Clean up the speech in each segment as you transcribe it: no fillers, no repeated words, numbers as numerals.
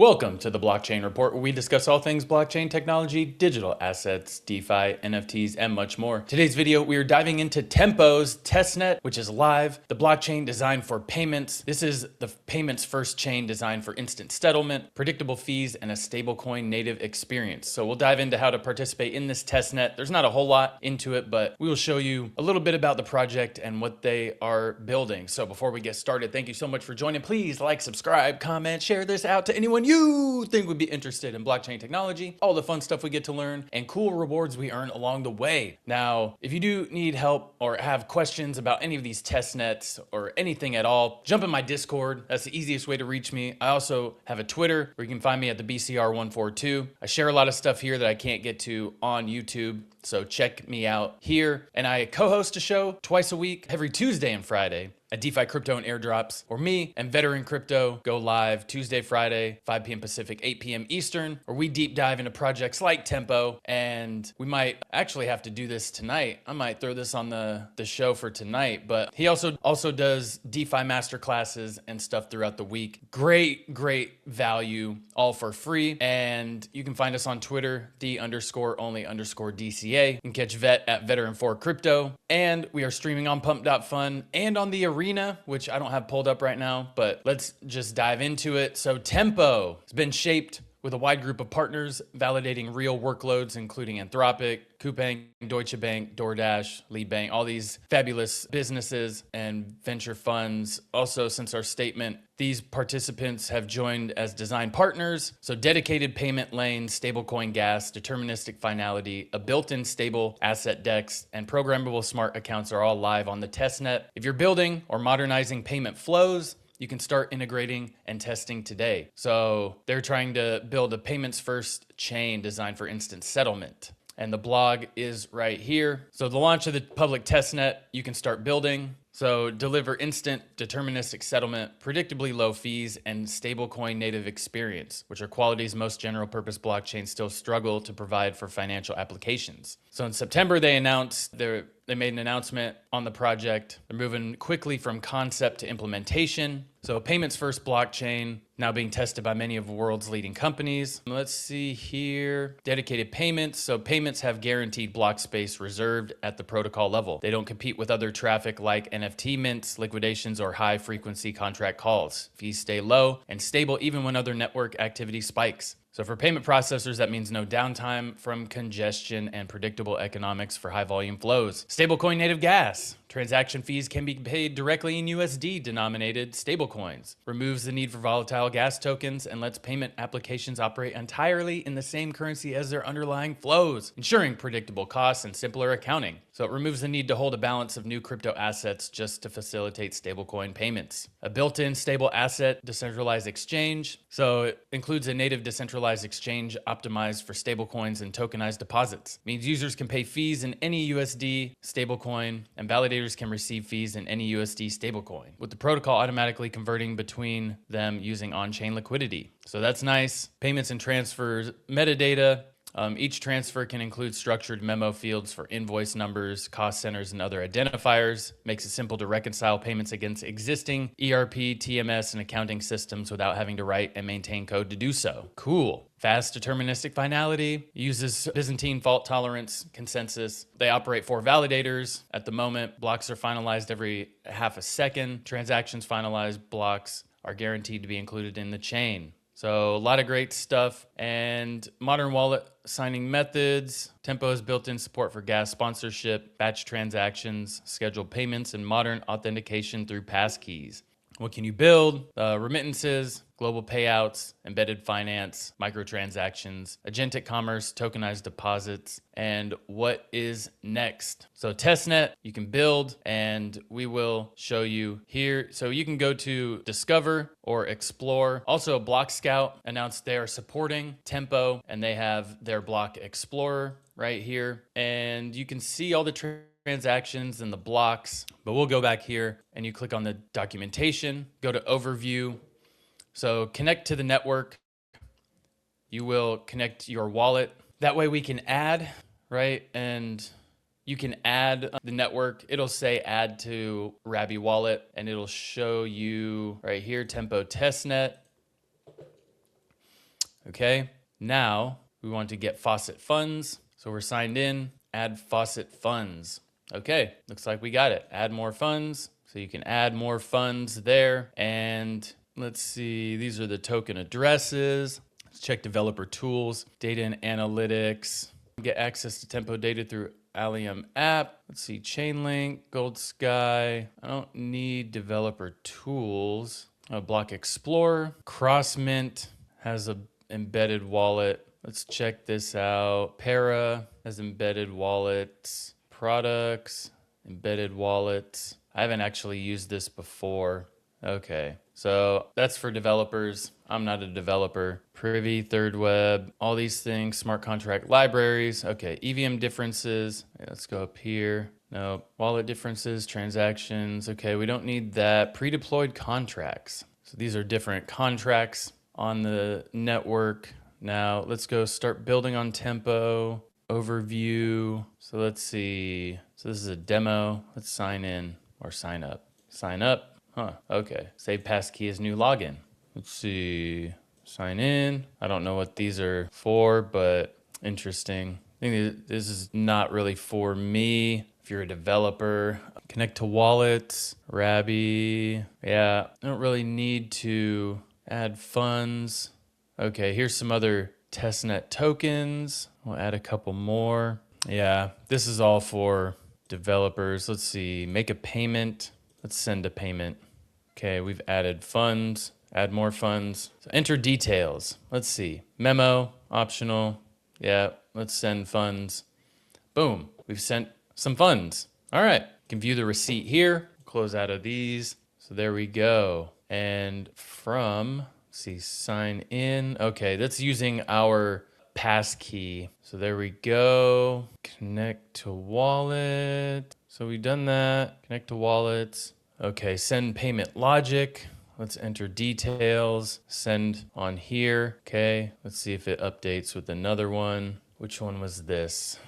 Welcome to the Blockchain Report, where we discuss all things blockchain technology, digital assets, DeFi, NFTs, and much more. Today's video, we are diving into Tempo's Testnet, which is live, the blockchain designed for payments. This is the payments first chain designed for instant settlement, predictable fees, and a stablecoin native experience. So we'll dive into how to participate in this testnet. There's not a whole lot into it, but we will show you a little bit about the project and what they are building. So before we get started, thank you so much for joining. Please like, subscribe, comment, share this out to anyone you think would be interested in blockchain technology, all the fun stuff we get to learn, and cool rewards we earn along the way. Now, if you do need help or have questions about any of these test nets or anything at all, jump in my Discord. That's the easiest way to reach me. I also have a Twitter where you can find me at the BCR142. I share a lot of stuff here that I can't get to on YouTube, so check me out here. And I co-host a show twice a week, every Tuesday and Friday, at DeFi Crypto and Airdrops, where me and Veteran Crypto go live Tuesday, Friday, 5 p.m. Pacific, 8 p.m. Eastern, where we deep dive into projects like Tempo. And we might actually have to do this tonight. I might throw this on the show for tonight, but he also does DeFi masterclasses and stuff throughout the week. Great value, all for free. And you can find us on Twitter, the_only_DCA. You can catch Vet at Veteran4Crypto. And we are streaming on Pump.fun and on the Arena, which I don't have pulled up right now, but let's just dive into it. So Tempo has been shaped with a wide group of partners validating real workloads, including Anthropic, Coupang, Deutsche Bank, DoorDash, Lead Bank, all these fabulous businesses and venture funds. Also, since our statement, these participants have joined as design partners. So dedicated payment lanes, stablecoin gas, deterministic finality, a built-in stable asset DEX, and programmable smart accounts are all live on the testnet. If you're building or modernizing payment flows, you can start integrating and testing today. So they're trying to build a payments first chain designed for instant settlement. And the blog is right here. So the launch of the public testnet, you can start building. So deliver instant deterministic settlement, predictably low fees, and stablecoin native experience, which are qualities most general purpose blockchains still struggle to provide for financial applications. So in September, they made an announcement on the project. They're moving quickly from concept to implementation. So a payments first blockchain now being tested by many of the world's leading companies. Let's see here. Dedicated payments. So payments have guaranteed block space reserved at the protocol level. They don't compete with other traffic like NFT mints, liquidations, or high frequency contract calls. Fees stay low and stable even when other network activity spikes. So for payment processors, that means no downtime from congestion and predictable economics for high volume flows. Stablecoin native gas. Transaction fees can be paid directly in USD denominated stablecoins. Removes the need for volatile gas tokens and lets payment applications operate entirely in the same currency as their underlying flows, ensuring predictable costs and simpler accounting. So it removes the need to hold a balance of new crypto assets just to facilitate stablecoin payments. A built-in stable asset decentralized exchange. So it includes a native decentralized exchange optimized for stablecoins and tokenized deposits. Means users can pay fees in any USD stablecoin and validators can receive fees in any USD stablecoin, with the protocol automatically converting between them using on-chain liquidity. So that's nice. Payments and transfers metadata. Each transfer can include structured memo fields for invoice numbers, cost centers, and other identifiers. Makes it simple to reconcile payments against existing ERP, TMS, and accounting systems without having to write and maintain code to do so. Cool. Fast deterministic finality, uses Byzantine fault tolerance consensus. They operate 4 validators. At the moment, blocks are finalized every half a second. Transactions finalized blocks are guaranteed to be included in the chain. So a lot of great stuff. And modern wallet signing methods. Tempo has built-in support for gas sponsorship, batch transactions, scheduled payments, and modern authentication through passkeys. What can you build? Remittances, global payouts, embedded finance, microtransactions, agentic commerce, tokenized deposits, and what is next. So testnet, you can build, and we will show you here. So you can go to discover or explore. Also, Block Scout announced they are supporting Tempo, and they have their block explorer right here. And you can see all the transactions and the blocks, but we'll go back here and you click on the documentation, go to overview. So connect to the network. You will connect your wallet. That way we can add, right? And you can add the network. It'll say add to Rabby wallet and it'll show you right here, Tempo testnet. Okay, now we want to get faucet funds. So we're signed in, add faucet funds. Okay, looks like we got it. Add more funds. So you can add more funds there. And let's see, these are the token addresses. Let's check developer tools, data and analytics. Get access to Tempo data through Allium app. Let's see, Chainlink, Gold Sky. I don't need developer tools. Block Explorer, Crossmint has a embedded wallet. Let's check this out. Para has embedded wallets. Products, embedded wallets. I haven't actually used this before. Okay, so that's for developers. I'm not a developer. Privy, Third Web, all these things, smart contract libraries. Okay, EVM differences. Okay, let's go up here. No, wallet differences, transactions. Okay, we don't need that. Pre-deployed contracts. So these are different contracts on the network. Now let's go start building on Tempo. Overview. So let's see. So this is a demo. Let's sign in or sign up. Sign up. Huh. Okay. Save passkey as new login. Let's see. Sign in. I don't know what these are for, but interesting. I think this is not really for me. If you're a developer, connect to wallets. Rabby. Yeah. I don't really need to add funds. Okay. Here's some other Testnet tokens. We'll add a couple more. Yeah, this is all for developers. Let's see, make a payment. Let's send a payment. Okay, we've added funds, add more funds. So enter details. Let's see, memo, optional. Yeah, let's send funds. Boom, we've sent some funds. All right, you can view the receipt here. Close out of these. So there we go. And from, let's see, sign in. Okay, that's using our passkey. So there we go. Connect to wallet. So we've done that. Connect to wallets. Okay, send payment logic. Let's enter details. Send on here. Okay, let's see if it updates with another one. Which one was this?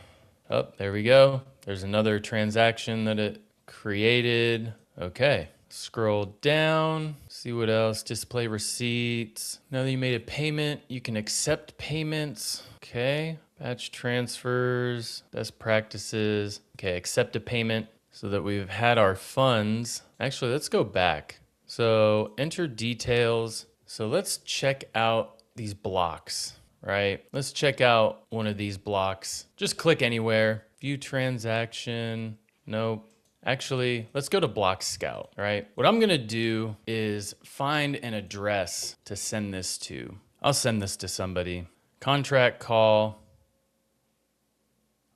Oh, there we go. There's another transaction that it created. Okay. Scroll down, see what else. Display receipts. Now that you made a payment, you can accept payments. Okay. Batch transfers, best practices. Okay, accept a payment so that we've had our funds. Actually, let's go back. So enter details. So let's check out these blocks, right? Let's check out one of these blocks. Just click anywhere. View transaction. Nope. Actually, let's go to Block Scout, right? What I'm gonna do is find an address to send this to. I'll send this to somebody. Contract call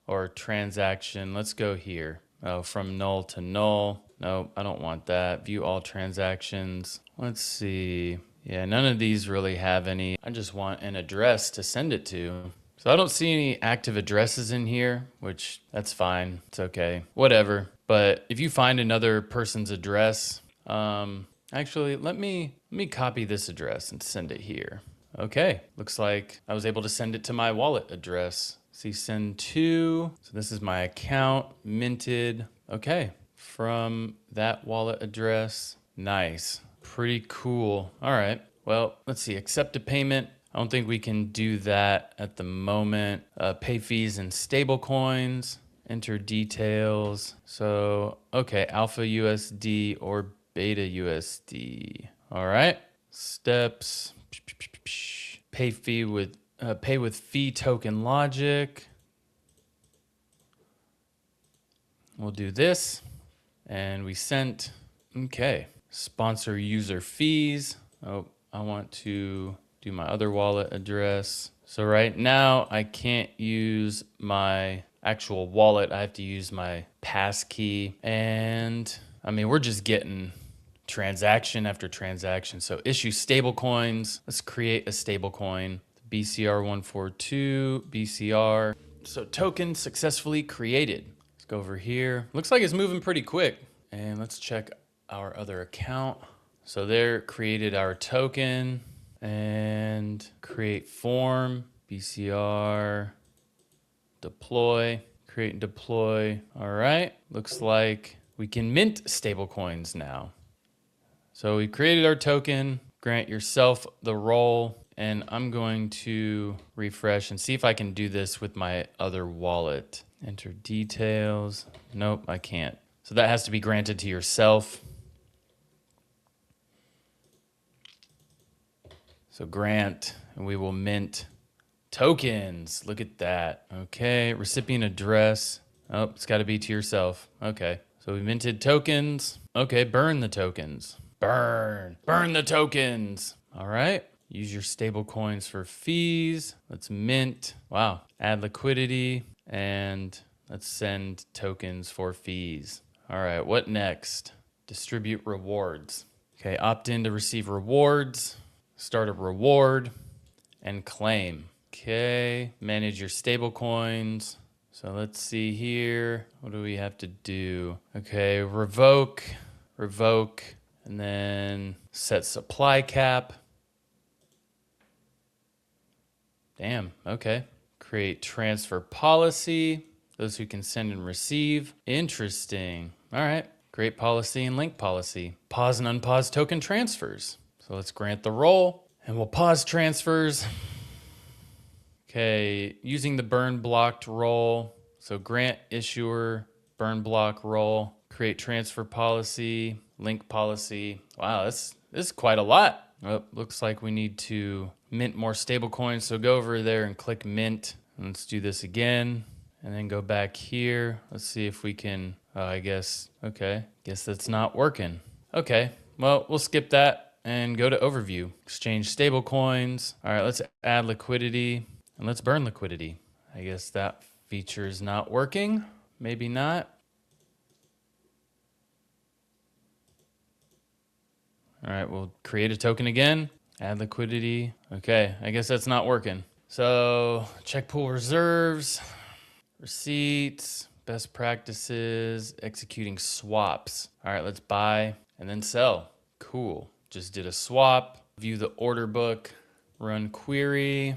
or transaction. Let's go here. Oh, from null to null. Nope, I don't want that. View all transactions. Let's see. Yeah, none of these really have any. I just want an address to send it to. So I don't see any active addresses in here, which that's fine. It's okay. Whatever. But if you find another person's address, actually, let me copy this address and send it here. Okay, looks like I was able to send it to my wallet address. See, send to, so this is my account, minted. Okay, from that wallet address. Nice, pretty cool. All right, well, let's see, accept a payment. I don't think we can do that at the moment. Pay fees and stable coins. Enter details. So, okay, Alpha USD or Beta USD. All right. Steps. Pay with fee token logic. We'll do this. And we sent. Okay. Sponsor user fees. Oh, I want to do my other wallet address. So right now I can't use my actual wallet. I have to use my passkey. And I mean, we're just getting transaction after transaction. So issue stable coins. Let's create a stable coin. BCR142, BCR. So token successfully created. Let's go over here. Looks like it's moving pretty quick. And let's check our other account. So there, created our token and create form, BCR, deploy, create and deploy. All right, looks like we can mint stablecoins now. So we created our token, grant yourself the role And I'm going to refresh and see if I can do this with my other wallet. Enter details. Nope, I can't. So that has to be granted to yourself. So grant, and we will mint tokens. Look at that. Okay, recipient address. Oh, it's got to be to yourself. Okay, so we minted tokens. Okay, burn the tokens. Burn the tokens. All right, use your stable coins for fees. Let's mint. Wow, add liquidity, and let's send tokens for fees. All right, what next? Distribute rewards. Okay, opt in to receive rewards. Start a reward and claim. Okay, manage your stable coins. So let's see here. What do we have to do? Okay, revoke, and then set supply cap. Damn, okay. Create transfer policy. Those who can send and receive. Interesting. All right, create policy and link policy. Pause and unpause token transfers. So let's grant the role and we'll pause transfers. Okay, using the burn blocked role. So grant issuer, burn block role, create transfer policy, link policy. Wow, this is quite a lot. Oh, looks like we need to mint more stable coins. So go over there and click mint. And let's do this again. And then go back here. Let's see if we can, I guess, okay. Guess that's not working. Okay, well, we'll skip that and go to overview. Exchange stable coins. All right, let's add liquidity and let's burn liquidity. I guess that feature is not working. Maybe not. All right, we'll create a token again. Add liquidity. Okay, I guess that's not working. So check pool reserves, receipts, best practices, executing swaps. All right, let's buy and then sell. Cool. Just did a swap. View the order book. Run query.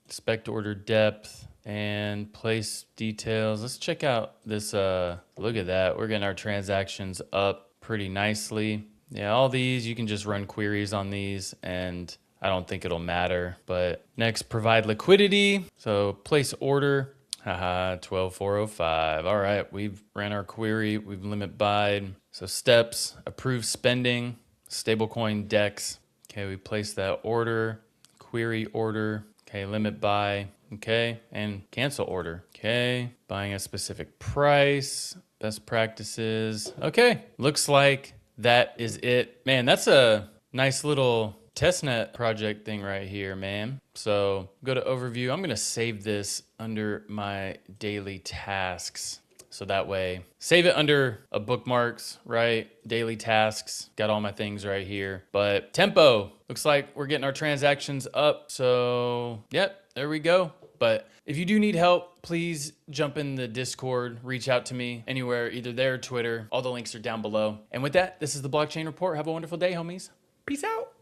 Inspect order depth and place details. Let's check out this. Look at that. We're getting our transactions up pretty nicely. Yeah, all these, you can just run queries on these and I don't think it'll matter. But next, provide liquidity. So place order. Haha, 12405. All right, we've ran our query. We've limit buyed. So steps, approve spending, stablecoin DEX. Okay, we place that order, query order. Okay, limit buy. Okay, and cancel order. Okay, buying a specific price, best practices. Okay, looks like that is it. Man, that's a nice little testnet project thing right here, man. So go to overview. I'm gonna save this under my daily tasks. So that way, save it under a bookmarks, right? Daily tasks, got all my things right here. But tempo, looks like we're getting our transactions up. So yep, there we go. But if you do need help, please jump in the Discord, reach out to me anywhere, either there or Twitter. All the links are down below. And with that, this is the Blockchain Report. Have a wonderful day, homies. Peace out.